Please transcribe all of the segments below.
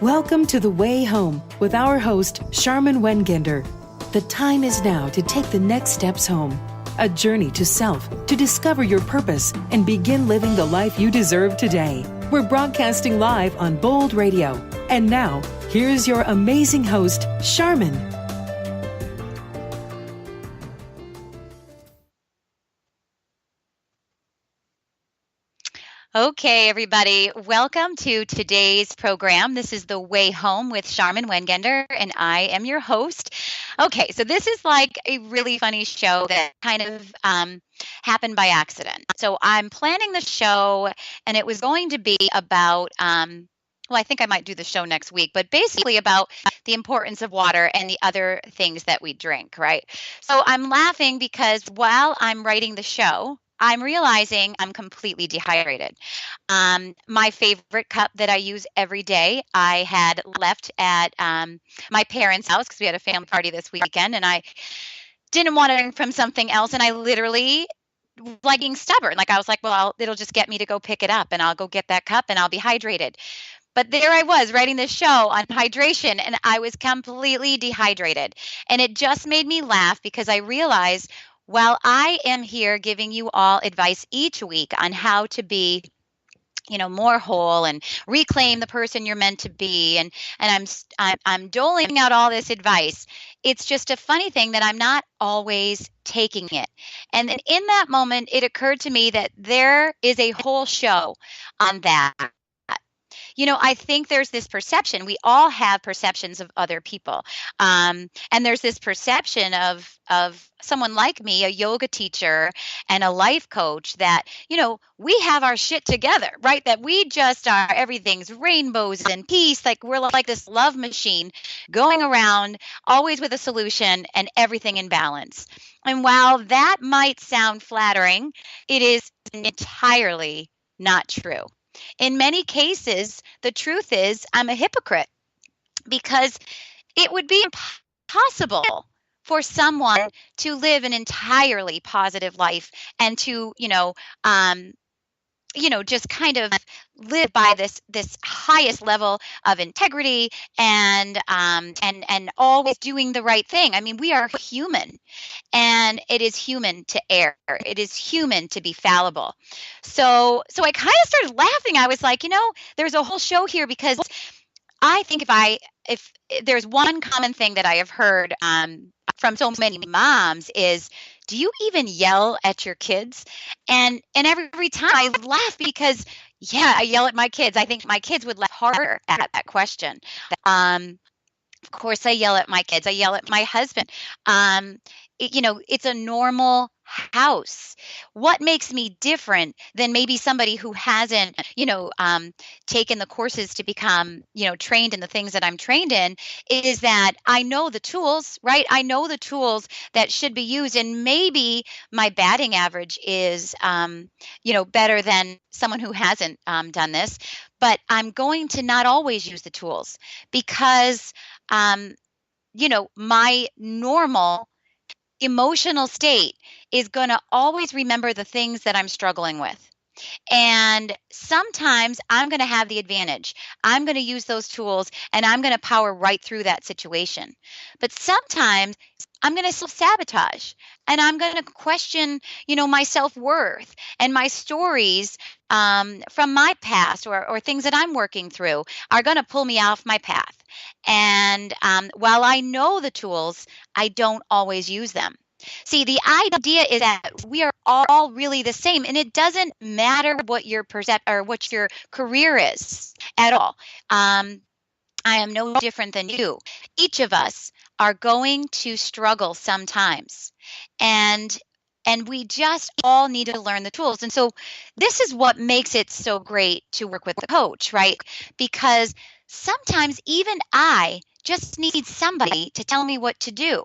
Welcome to The Way Home with our host, Charmin Wengender. The time is now to take the next steps home. A journey to self, to discover your purpose, and begin living the life you deserve today. We're broadcasting live on Bold Radio. And now, here's your amazing host, Charmin. Okay, everybody, welcome to today's program. This is The Way Home with Charmin Wengender, and I am your host. Okay, so this is like a really funny show that kind of happened by accident. So I'm planning the show, and it was going to be about well, I think I might do the show next week, but basically about the importance of water and the other things that we drink, right? So I'm laughing because while I'm writing the show, I'm realizing I'm completely dehydrated. My favorite cup that I use every day, I had left at my parents' house because we had a family party this weekend, and I didn't want to drink from something else, and I literally like being stubborn. Like I was like, well, it'll just get me to go pick it up, and I'll go get that cup, and I'll be hydrated. But there I was writing this show on hydration, and I was completely dehydrated. And it just made me laugh because I realized while I am here giving you all advice each week on how to be, more whole and reclaim the person you're meant to be, and I'm doling out all this advice, it's just a funny thing that I'm not always taking it. And then in that moment, it occurred to me that there is a whole show on that. I think there's this perception. We all have perceptions of other people. And there's this perception of someone like me, a yoga teacher and a life coach, that, we have our shit together, right? That we just are, everything's rainbows and peace. Like we're like this love machine going around always with a solution and everything in balance. And while that might sound flattering, it is entirely not true. In many cases, the truth is I'm a hypocrite because it would be impossible for someone to live an entirely positive life and to, just kind of live by this highest level of integrity and always doing the right thing. I mean, we are human, and it is human to err. It is human to be fallible. So I kind of started laughing. I was like, there's a whole show here because I think if there's one common thing that I have heard from so many moms is, do you even yell at your kids? And every time I laugh because, yeah, I yell at my kids. I think my kids would laugh harder at that question. Of course, I yell at my kids. I yell at my husband. It's a normal house. What makes me different than maybe somebody who hasn't, taken the courses to become, trained in the things that I'm trained in, is that I know the tools, right? I know the tools that should be used. And maybe my batting average is, better than someone who hasn't done this. But I'm going to not always use the tools because, my normal emotional state is going to always remember the things that I'm struggling with. And sometimes I'm going to have the advantage. I'm going to use those tools and I'm going to power right through that situation. But sometimes I'm going to self-sabotage and I'm going to question, my self-worth and my stories from my past or things that I'm working through are going to pull me off my path. And while I know the tools, I don't always use them. See, the idea is that we are all really the same, and it doesn't matter what your what your career is at all. I am no different than you. Each of us are going to struggle sometimes, and we just all need to learn the tools. And so this is what makes it so great to work with a coach, right? Because sometimes even I just need somebody to tell me what to do.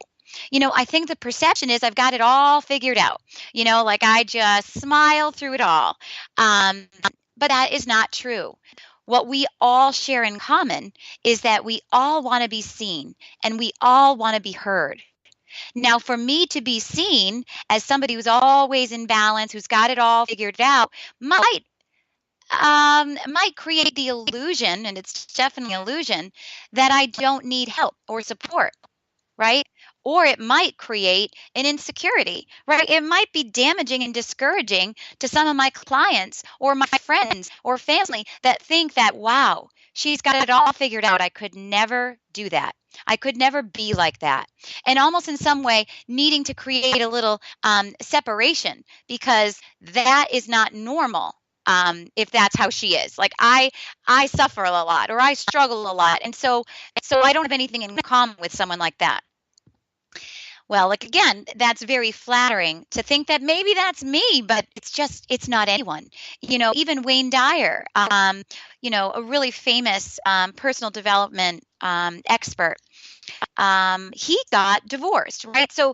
I think the perception is I've got it all figured out, like I just smile through it all. But that is not true. What we all share in common is that we all want to be seen and we all want to be heard. Now, for me to be seen as somebody who's always in balance, who's got it all figured out, might might create the illusion, and it's definitely an illusion, that I don't need help or support, right? Or it might create an insecurity, right? It might be damaging and discouraging to some of my clients or my friends or family that think that, wow, she's got it all figured out. I could never do that. I could never be like that. And almost in some way, needing to create a little separation because that is not normal. If that's how she is, like I suffer a lot or I struggle a lot, and so I don't have anything in common with someone like that. Well, like again, that's very flattering to think that maybe that's me, but it's not anyone. Even Wayne Dyer, a really famous personal development expert, he got divorced, right? So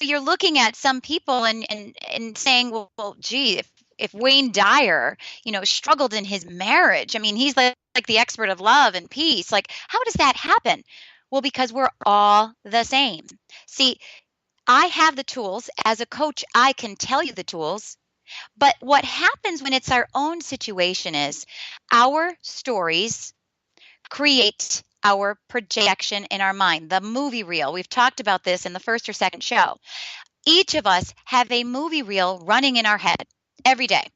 you're looking at some people and saying, well, gee, if Wayne Dyer, struggled in his marriage, I mean, he's like the expert of love and peace. Like, how does that happen? Well, because we're all the same. See, I have the tools. As a coach, I can tell you the tools. But what happens when it's our own situation is our stories create our projection in our mind, the movie reel. We've talked about this in the first or second show. Each of us have a movie reel running in our head every day.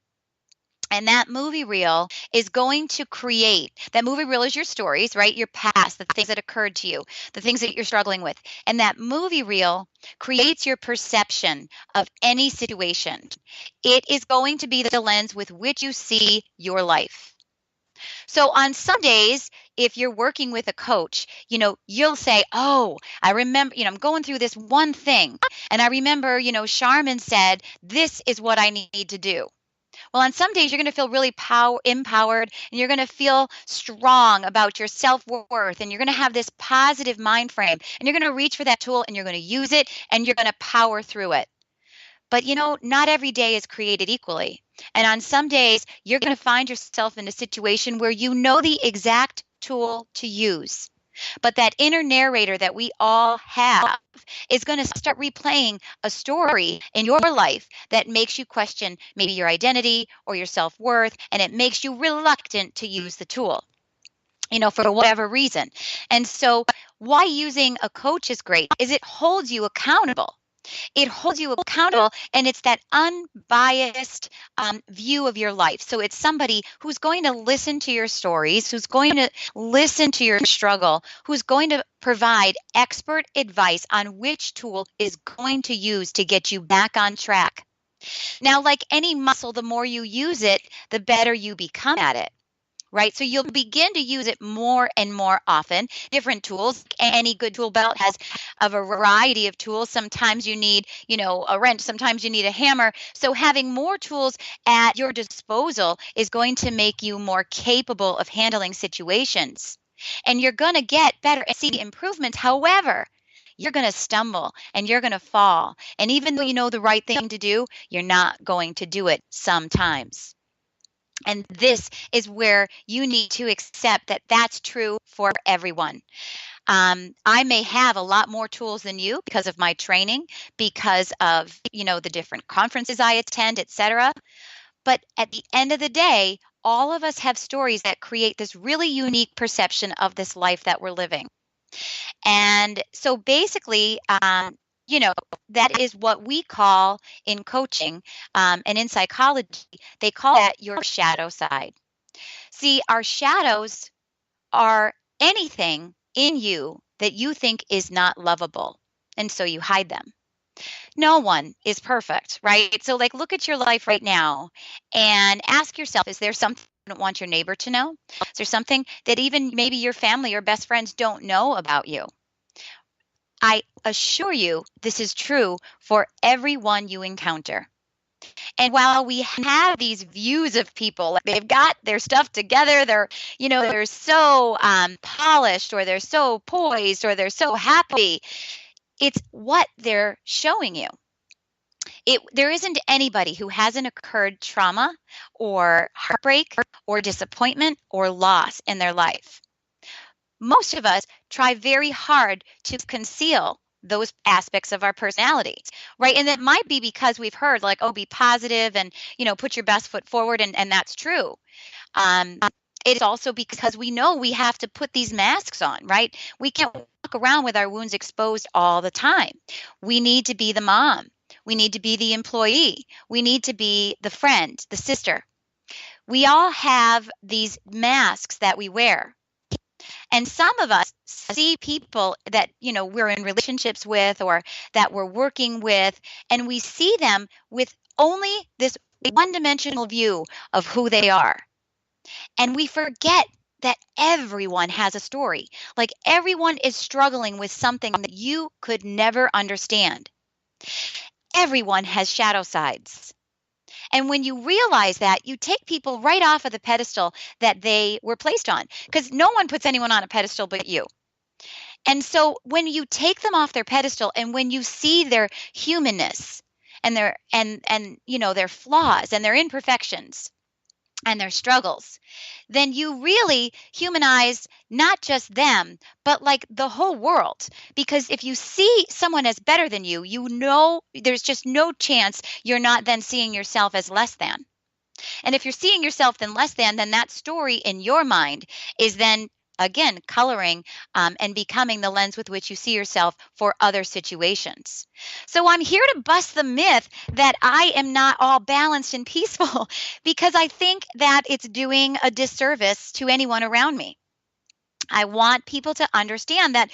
And that movie reel is going to create, that movie reel is your stories, right? Your past, the things that occurred to you, the things that you're struggling with. And that movie reel creates your perception of any situation. It is going to be the lens with which you see your life. So on some days, if you're working with a coach, you'll say, oh, I remember, I'm going through this one thing. And I remember, Charmin said, this is what I need to do. Well, on some days, you're going to feel really empowered, and you're going to feel strong about your self-worth, and you're going to have this positive mind frame, and you're going to reach for that tool, and you're going to use it, and you're going to power through it. But, not every day is created equally. And on some days, you're going to find yourself in a situation where you know the exact tool to use. But that inner narrator that we all have is going to start replaying a story in your life that makes you question maybe your identity or your self-worth, and it makes you reluctant to use the tool, for whatever reason. And so why using a coach is great is it holds you accountable. It holds you accountable, and it's that unbiased view of your life. So it's somebody who's going to listen to your stories, who's going to listen to your struggle, who's going to provide expert advice on which tool is going to use to get you back on track. Now, like any muscle, the more you use it, the better you become at it. Right? So you'll begin to use it more and more often. Different tools. Any good tool belt has a variety of tools. Sometimes you need, a wrench. Sometimes you need a hammer. So having more tools at your disposal is going to make you more capable of handling situations. And you're going to get better and see improvements. However, you're going to stumble and you're going to fall. And even though you know the right thing to do, you're not going to do it sometimes. And this is where you need to accept that that's true for everyone. I may have a lot more tools than you because of my training, because of, the different conferences I attend, etc. But at the end of the day, all of us have stories that create this really unique perception of this life that we're living. And so basically, that is what we call in coaching and in psychology, they call that your shadow side. See, our shadows are anything in you that you think is not lovable, and so you hide them. No one is perfect, right? So look at your life right now and ask yourself, is there something you don't want your neighbor to know? Is there something that even maybe your family or best friends don't know about you? I assure you this is true for everyone you encounter. And while we have these views of people, they've got their stuff together, they're so polished, or they're so poised, or they're so happy, it's what they're showing you. There isn't anybody who hasn't occurred trauma or heartbreak or disappointment or loss in their life. Most of us try very hard to conceal those aspects of our personality, right? And it might be because we've heard like, oh, be positive and, put your best foot forward. And that's true. Um, it's also because we know we have to put these masks on, right? We can't walk around with our wounds exposed all the time. We need to be the mom. We need to be the employee. We need to be the friend, the sister. We all have these masks that we wear. And some of us see people that, we're in relationships with or that we're working with, and we see them with only this one-dimensional view of who they are. And we forget that everyone has a story. Like everyone is struggling with something that you could never understand. Everyone has shadow sides. And when you realize that, you take people right off of the pedestal that they were placed on, because no one puts anyone on a pedestal but you. And so when you take them off their pedestal and when you see their humanness and their their flaws and their imperfections and their struggles, then you really humanize not just them, but like the whole world. Because if you see someone as better than you, there's just no chance you're not then seeing yourself as less than. And if you're seeing yourself then less than, then that story in your mind is then again coloring and becoming the lens with which you see yourself for other situations. So I'm here to bust the myth that I am not all balanced and peaceful, because I think that it's doing a disservice to anyone around me. I want people to understand that,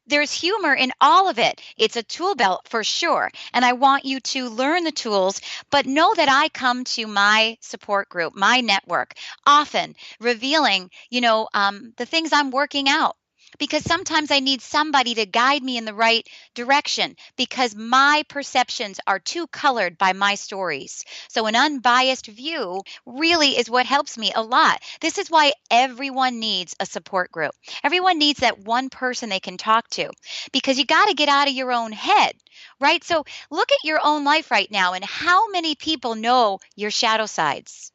there's humor in all of it. It's a tool belt for sure. And I want you to learn the tools, but know that I come to my support group, my network, often revealing, the things I'm working out. Because sometimes I need somebody to guide me in the right direction, because my perceptions are too colored by my stories. So an unbiased view really is what helps me a lot. This is why everyone needs a support group. Everyone needs that one person they can talk to, because you got to get out of your own head, right? So look at your own life right now, and how many people know your shadow sides?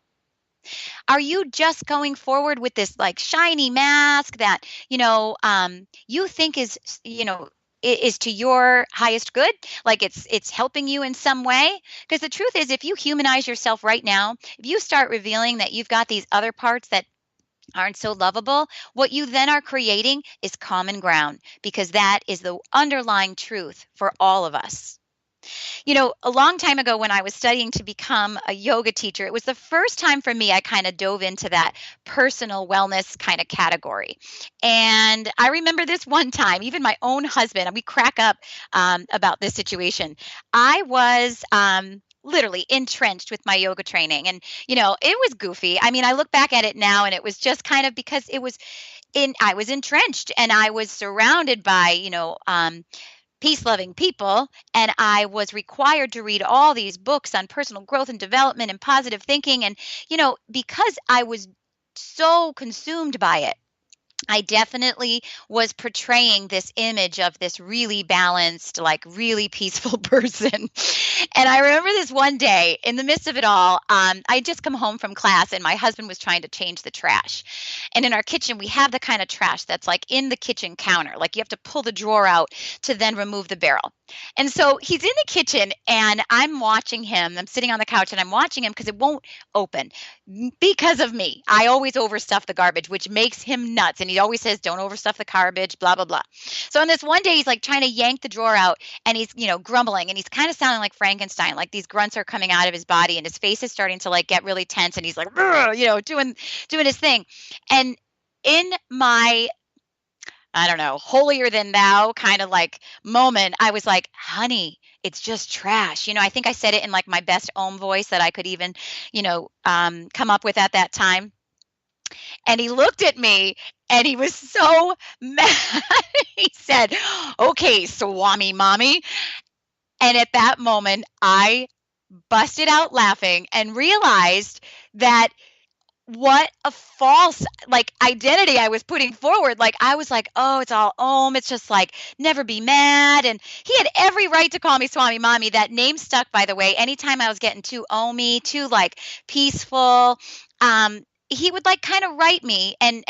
Are you just going forward with this like shiny mask that, you think is to your highest good? Like it's helping you in some way? Because the truth is, if you humanize yourself right now, if you start revealing that you've got these other parts that aren't so lovable, what you then are creating is common ground, because that is the underlying truth for all of us. A long time ago when I was studying to become a yoga teacher, it was the first time for me I kind of dove into that personal wellness kind of category. And I remember this one time, even my own husband, and we crack up about this situation. I was literally entrenched with my yoga training. And, it was goofy. I mean, I look back at it now and it was just kind of because I was entrenched and I was surrounded by, peace-loving people, and I was required to read all these books on personal growth and development and positive thinking. And, because I was so consumed by it, I definitely was portraying this image of this really balanced, like really peaceful person. And I remember this one day in the midst of it all, I just come home from class and my husband was trying to change the trash. And in our kitchen, we have the kind of trash that's like in the kitchen counter. Like you have to pull the drawer out to then remove the barrel. And so he's in the kitchen and I'm watching him. I'm sitting on the couch and I'm watching him because it won't open because of me. I always overstuff the garbage, which makes him nuts. And he always says, don't overstuff the garbage, blah, blah, blah. So on this one day, he's like trying to yank the drawer out and he's, grumbling and he's kind of sounding like Frankenstein, like these grunts are coming out of his body and his face is starting to like get really tense and he's like, doing his thing. And in my I don't know, holier than thou kind of like moment, I was like, honey, it's just trash. I think I said it in like my best Om voice that I could even, come up with at that time. And he looked at me and he was so mad. He said, okay, Swami mommy. And at that moment, I busted out laughing and realized that what a false like identity I was putting forward. Like I was like, oh, it's all Om. It's just like never be mad. And he had every right to call me Swami Mommy. That name stuck, by the way. Anytime I was getting too Omy, too like peaceful, he would like kind of write me, and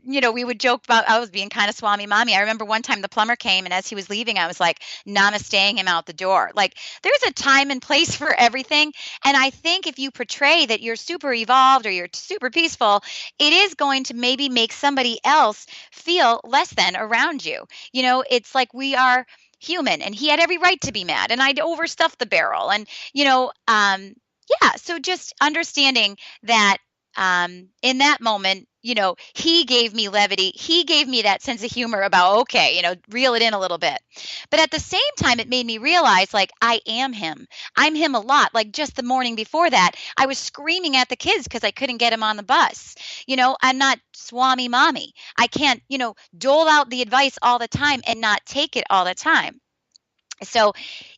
we would joke about I was being kind of swami mommy. I remember one time the plumber came, and as he was leaving, I was like namasteing him out the door. Like, there's a time and place for everything. And I think if you portray that you're super evolved or you're super peaceful, it is going to maybe make somebody else feel less than around you. It's like we are human, and he had every right to be mad, and I'd overstuffed the barrel. And yeah, so just understanding that, in that moment, he gave me levity. He gave me that sense of humor about, okay, reel it in a little bit. But at the same time, it made me realize, like, I am him. I'm him a lot. Like, just the morning before that, I was screaming at the kids because I couldn't get him on the bus. I'm not Swami mommy. I can't, dole out the advice all the time and not take it all the time. So,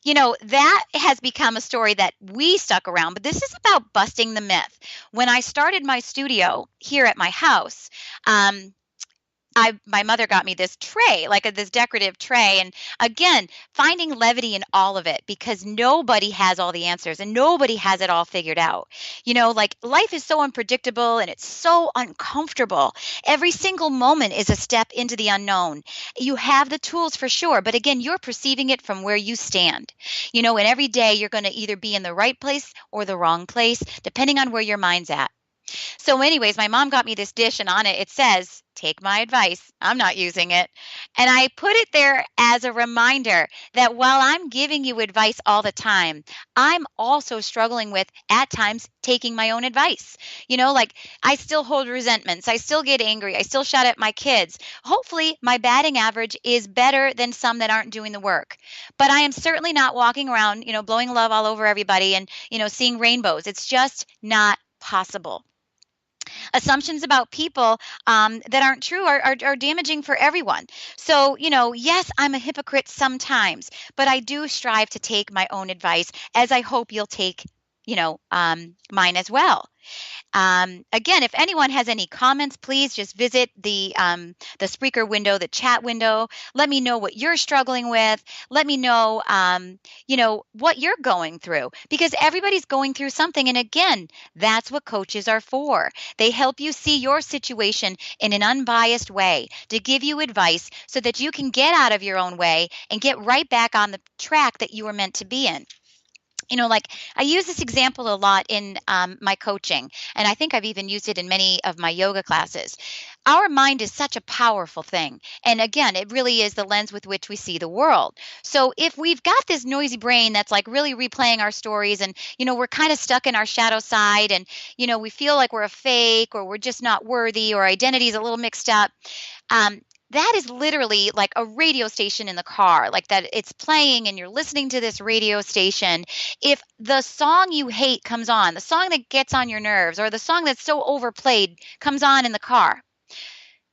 that has become a story that we stuck around, but this is about busting the myth. When I started my studio here at my house, my mother got me this tray, like this decorative tray. And again, finding levity in all of it, because nobody has all the answers and nobody has it all figured out. Like, life is so unpredictable and it's so uncomfortable. Every single moment is a step into the unknown. You have the tools for sure, but again, you're perceiving it from where you stand. And every day you're going to either be in the right place or the wrong place, depending on where your mind's at. So anyways, my mom got me this dish, and on it says, take my advice. I'm not using it. And I put it there as a reminder that while I'm giving you advice all the time, I'm also struggling with, at times, taking my own advice. Like, I still hold resentments. I still get angry. I still shout at my kids. Hopefully my batting average is better than some that aren't doing the work. But I am certainly not walking around, blowing love all over everybody and, seeing rainbows. It's just not possible. Assumptions about people that aren't true are damaging for everyone. So, yes, I'm a hypocrite sometimes, but I do strive to take my own advice, as I hope you'll take, mine as well. Again, if anyone has any comments, please just visit the Spreaker window, the chat window. Let me know what you're struggling with. Let me know, what you're going through, because everybody's going through something. And again, that's what coaches are for. They help you see your situation in an unbiased way, to give you advice so that you can get out of your own way and get right back on the track that you were meant to be in. Like, I use this example a lot in my coaching, and I think I've even used it in many of my yoga classes. Our mind is such a powerful thing. And again, it really is the lens with which we see the world. So if we've got this noisy brain that's like really replaying our stories, and, we're kind of stuck in our shadow side, and, we feel like we're a fake, or we're just not worthy, or identity is a little mixed up, that is literally like a radio station in the car, like that it's playing and you're listening to this radio station. If the song you hate comes on, the song that gets on your nerves, or the song that's so overplayed comes on in the car,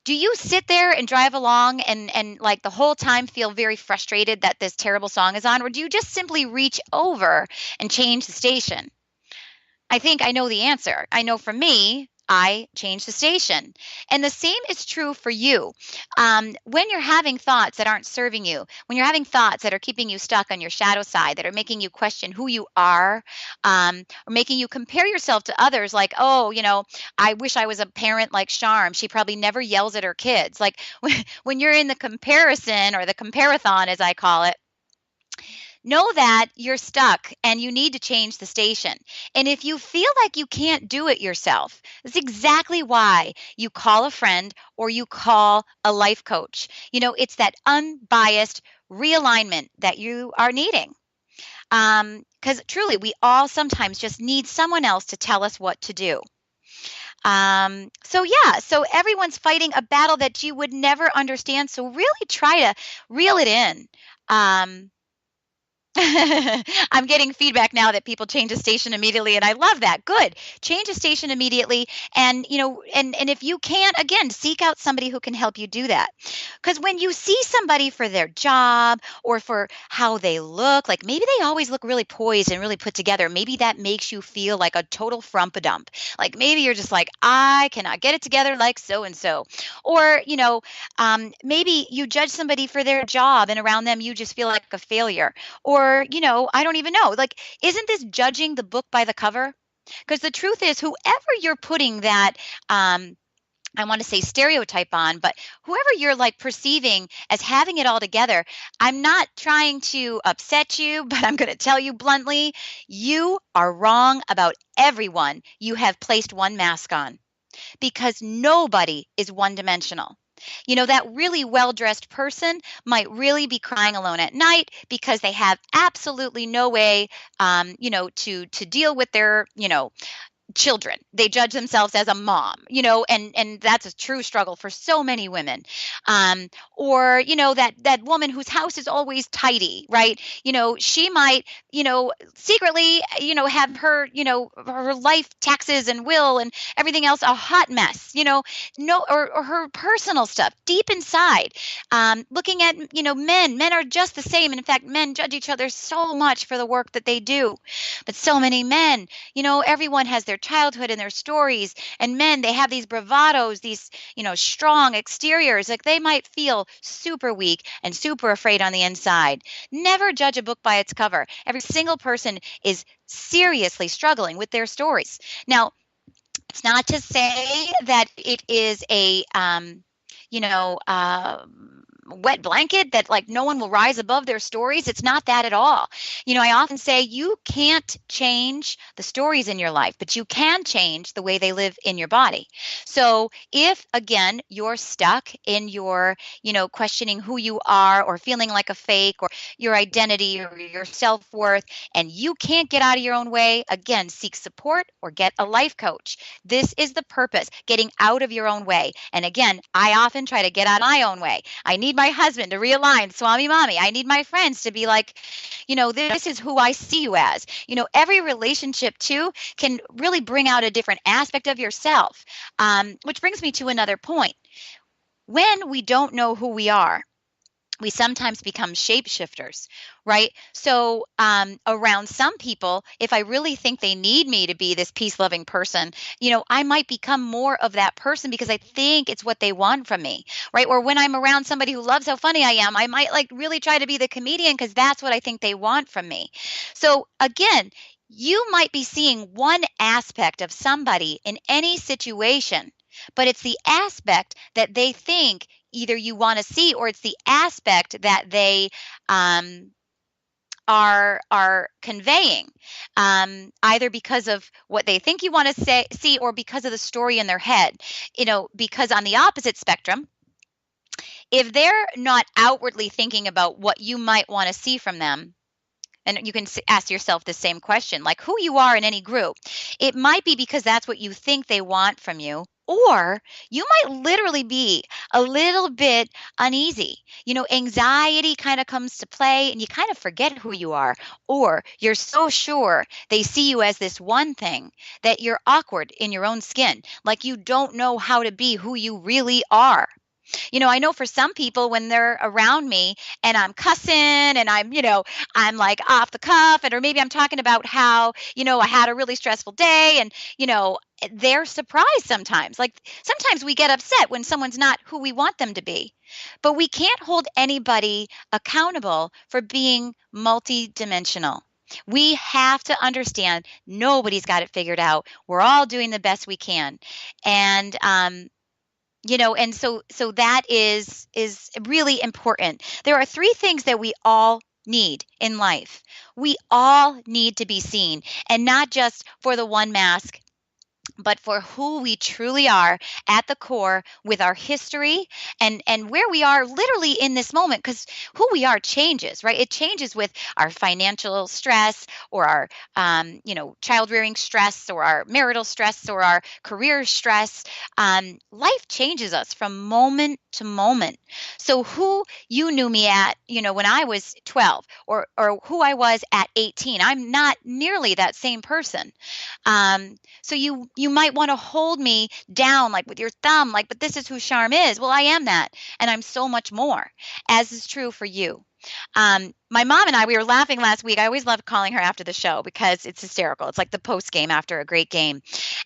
do you sit there and drive along and like the whole time feel very frustrated that this terrible song is on? Or do you just simply reach over and change the station? I think I know the answer. I know for me, I change the station. And the same is true for you. When you're having thoughts that aren't serving you, when you're having thoughts that are keeping you stuck on your shadow side, that are making you question who you are, or making you compare yourself to others, like, oh, I wish I was a parent like Charm. She probably never yells at her kids. Like, when you're in the comparison, or the comparathon, as I call it, know that you're stuck and you need to change the station. And if you feel like you can't do it yourself, that's exactly why you call a friend or you call a life coach. It's that unbiased realignment that you are needing. Because truly, we all sometimes just need someone else to tell us what to do. So everyone's fighting a battle that you would never understand. So really try to reel it in. I'm getting feedback now that people change a station immediately, and I love that. Good. Change a station immediately. And, and if you can't, again, seek out somebody who can help you do that. Because when you see somebody for their job or for how they look, like maybe they always look really poised and really put together, maybe that makes you feel like a total frumpadump. Like maybe you're just like, I cannot get it together like so-and-so. Or, maybe you judge somebody for their job, and around them you just feel like a failure. Or, I don't even know. Like, isn't this judging the book by the cover? Because the truth is, whoever you're putting that, I want to say stereotype on, but whoever you're like perceiving as having it all together, I'm not trying to upset you, but I'm going to tell you bluntly, you are wrong about everyone you have placed one mask on, because nobody is one dimensional. That really well dressed person might really be crying alone at night because they have absolutely no way, to deal with their, children. They judge themselves as a mom, and that's a true struggle for so many women. Or that woman whose house is always tidy, right? She might, secretly, have her life taxes and will and everything else a hot mess, no, or her personal stuff deep inside. Looking at, men are just the same. In fact, men judge each other so much for the work that they do. But so many men, everyone has their childhood and their stories, and men, they have these bravados, these, strong exteriors. Like they might feel super weak and super afraid on the inside. Never judge a book by its cover. Every single person is seriously struggling with their stories. Now, it's not to say that it is a, wet blanket that like no one will rise above their stories. It's not that at all. I often say you can't change the stories in your life, but you can change the way they live in your body. So if again, you're stuck in your, questioning who you are or feeling like a fake or your identity or your self-worth, and you can't get out of your own way, again, seek support or get a life coach. This is the purpose, getting out of your own way. And again, I often try to get out of my own way. I need my husband to realign, Swami Mommy. I need my friends to be like, this is who I see you as. Every relationship too can really bring out a different aspect of yourself, which brings me to another point. When we don't know who we are, we sometimes become shapeshifters, right? So around some people, if I really think they need me to be this peace-loving person, I might become more of that person because I think it's what they want from me, right? Or when I'm around somebody who loves how funny I am, I might like really try to be the comedian because that's what I think they want from me. So again, you might be seeing one aspect of somebody in any situation, but it's the aspect that they think either you want to see, or it's the aspect that they are conveying, either because of what they think you want to see, or because of the story in their head. Because on the opposite spectrum, if they're not outwardly thinking about what you might want to see from them, and you can ask yourself the same question, like who you are in any group, it might be because that's what you think they want from you. Or you might literally be a little bit uneasy. Anxiety kind of comes to play and you kind of forget who you are. Or you're so sure they see you as this one thing that you're awkward in your own skin, like you don't know how to be who you really are. I know for some people when they're around me and I'm cussing and I'm like off the cuff, or maybe I'm talking about how, I had a really stressful day, and, they're surprised sometimes. Like sometimes we get upset when someone's not who we want them to be, but we can't hold anybody accountable for being multidimensional. We have to understand nobody's got it figured out. We're all doing the best we can. And, and so that is really important. There are three things that we all need in life. We all need to be seen, and not just for the one mask, but for who we truly are at the core, with our history and where we are literally in this moment, because who we are changes, right? It changes with our financial stress, or our, child rearing stress, or our marital stress, or our career stress. Life changes us from moment to moment. So who you knew me at, when I was 12, or who I was at 18, I'm not nearly that same person. So you might want to hold me down, like with your thumb, like, but this is who Charm is. Well, I am that, and I'm so much more, as is true for you. My mom and I, we were laughing last week. I always love calling her after the show because it's hysterical. It's like the post game after a great game.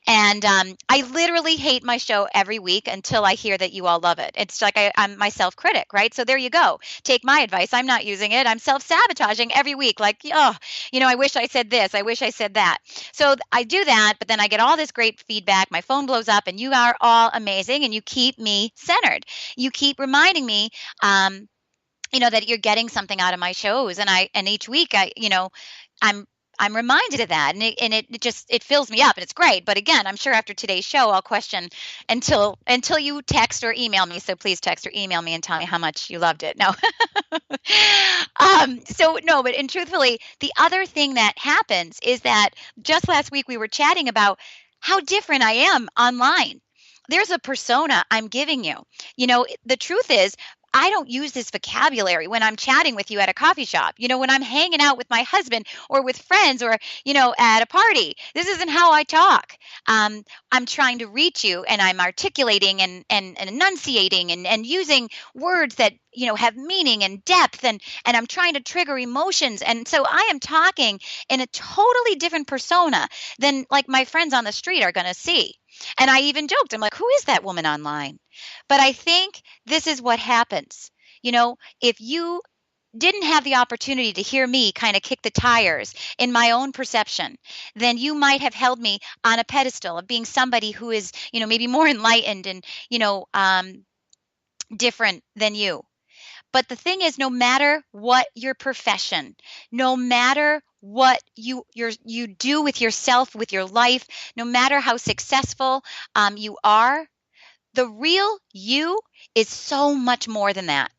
And I literally hate my show every week until I hear that you all love it. It's like I'm my self-critic, right? So there you go. Take my advice. I'm not using it. I'm self-sabotaging every week. Like, oh, I wish I said this. I wish I said that. So I do that, but then I get all this great feedback. My phone blows up, and you are all amazing, and you keep me centered. You keep reminding me, that you're getting something out of my shows, and each week I'm reminded of that, and it fills me up, and it's great. But again, I'm sure after today's show, I'll question until you text or email me. So please text or email me and tell me how much you loved it. No, but truthfully, the other thing that happens is that just last week we were chatting about how different I am online. There's a persona I'm giving you. The truth is, I don't use this vocabulary when I'm chatting with you at a coffee shop, when I'm hanging out with my husband or with friends or, at a party. This isn't how I talk. I'm trying to reach you, and I'm articulating and enunciating and using words that, have meaning and depth, and I'm trying to trigger emotions. And so I am talking in a totally different persona than like my friends on the street are going to see. And I even joked, I'm like, who is that woman online? But I think this is what happens. If you didn't have the opportunity to hear me kind of kick the tires in my own perception, then you might have held me on a pedestal of being somebody who is, maybe more enlightened and, different than you. But the thing is, no matter what your profession, no matter what you do with yourself, with your life, no matter how successful you are, the real you is so much more than that.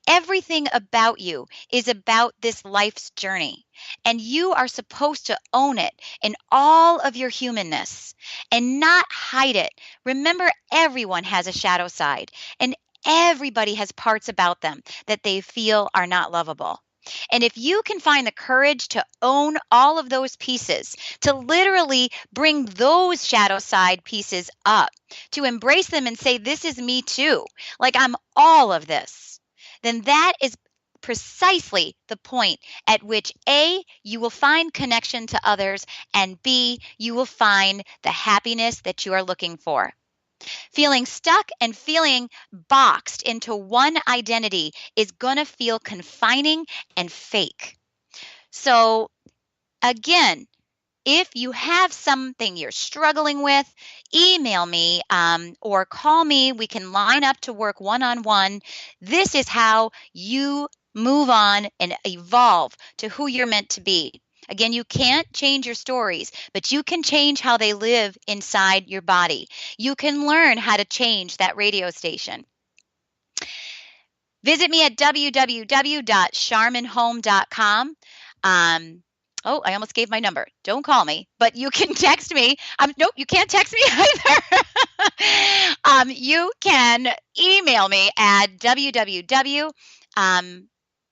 Everything about you is about this life's journey, and you are supposed to own it in all of your humanness and not hide it. Remember, everyone has a shadow side, and everybody has parts about them that they feel are not lovable. And if you can find the courage to own all of those pieces, to literally bring those shadow side pieces up, to embrace them and say, this is me too, like I'm all of this, then that is precisely the point at which A, you will find connection to others, and B, you will find the happiness that you are looking for. Feeling stuck and feeling boxed into one identity is going to feel confining and fake. So again, if you have something you're struggling with, email me or call me. We can line up to work one-on-one. This is how you move on and evolve to who you're meant to be. Again, you can't change your stories, but you can change how they live inside your body. You can learn how to change that radio station. Visit me at www.charminhome.com. Oh, I almost gave my number. Don't call me, but you can text me. Nope, you can't text me either. You can email me at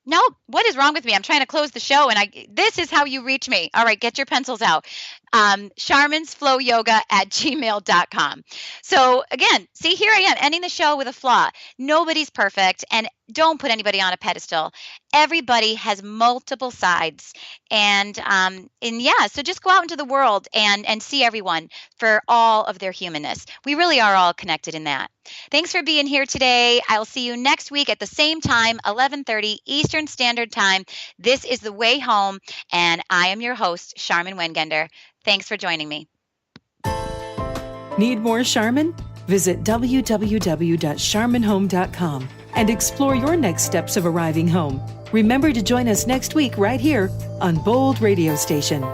No, what is wrong with me? I'm trying to close the show, and this is how you reach me. All right, get your pencils out. charminsflowyoga@gmail.com. So again, see, here I am ending the show with a flaw. Nobody's perfect, and don't put anybody on a pedestal. Everybody has multiple sides, and so just go out into the world and see everyone for all of their humanness. We really are all connected in that. Thanks for being here today. I'll see you next week at the same time, 11:30 Eastern Standard Time. This is The Way Home, and I am your host, Charmin Wengender. Thanks for joining me. Need more Charmin? Visit www.charminhome.com and explore your next steps of arriving home. Remember to join us next week right here on Bold Radio Station.